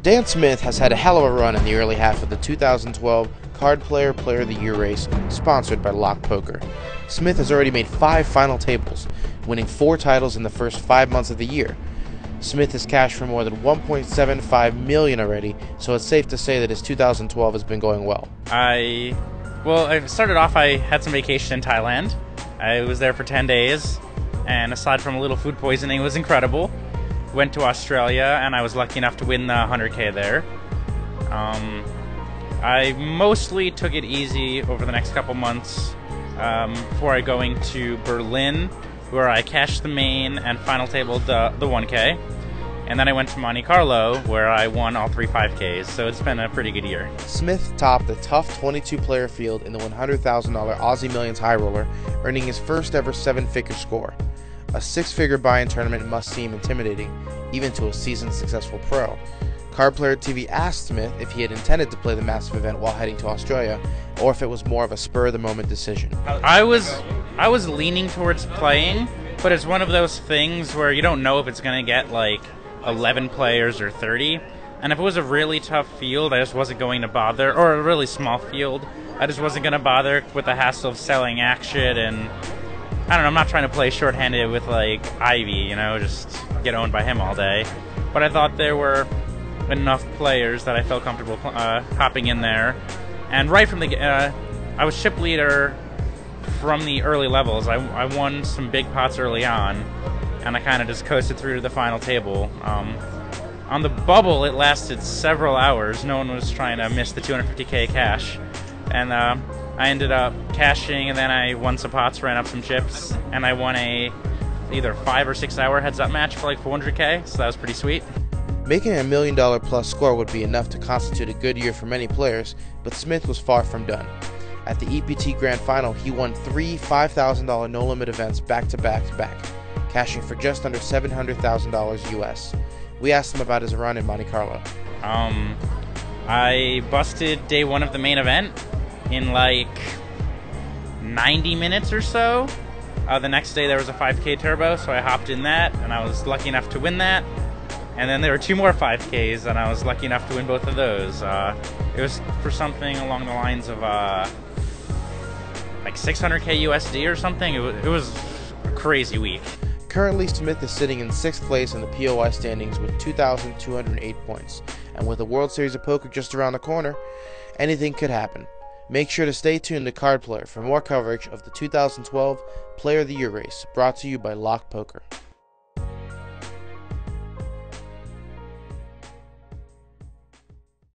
Dan Smith has had a hell of a run in the early half of the 2012 Card Player Player of the Year race sponsored by Lock Poker. Smith has already made 5 final tables, winning 4 titles in the first 5 months of the year. Smith has cashed for more than $1.75 million already, so it's safe to say that his 2012 has been going well. I started off, I had some vacation in Thailand. I was there for 10 days, and aside from a little food poisoning, it was incredible. Went to Australia, and I was lucky enough to win the 100K there. I mostly took it easy over the next couple months before going to Berlin, where I cashed the main and final tabled the 1K. And then I went to Monte Carlo, where I won all 3 5Ks, so it's been a pretty good year. Smith topped the tough 22-player field in the $100,000 Aussie Millions High Roller, earning his first ever 7-figure score. A 6-figure buy-in tournament must seem intimidating, even to a seasoned, successful pro. Card Player TV asked Smith if he had intended to play the massive event while heading to Australia, or if it was more of a spur-of-the-moment decision. I was leaning towards playing, but it's one of those things where you don't know if it's going to get like 11 players or 30, and if it was a really tough field, I just wasn't going to bother, or a really small field, I just wasn't going to bother with the hassle of selling action, and I don't know, I'm not trying to play shorthanded with like Ivy, you know, just get owned by him all day, but I thought there were enough players that I felt comfortable hopping in there, and right from the I was chip leader from the early levels. I won some big pots early on, and I kind of just coasted through to the final table. On the bubble, it lasted several hours. No one was trying to miss the 250K cash, and I ended up cashing, and then I won some pots, ran up some chips, and I won a either 5 or 6 hour heads-up match for like 400K, so that was pretty sweet. Making a $1 million plus score would be enough to constitute a good year for many players, but Smith was far from done. At the EPT Grand Final, he won 3 $5,000 no-limit events back-to-back-to-back, cashing for just under $700,000 US. We asked him about his run in Monte Carlo. I busted day 1 of the main event in like 90 minutes or so. The next day there was a 5K turbo, so I hopped in that, and I was lucky enough to win that. And then there were 2 more 5Ks, and I was lucky enough to win both of those. It was for something along the lines of like 600K USD or something. It was a crazy week. Currently, Smith is sitting in 6th place in the POI standings with 2,208 points, and with the World Series of Poker just around the corner, anything could happen. Make sure to stay tuned to Card Player for more coverage of the 2012 Player of the Year race, brought to you by Lock Poker.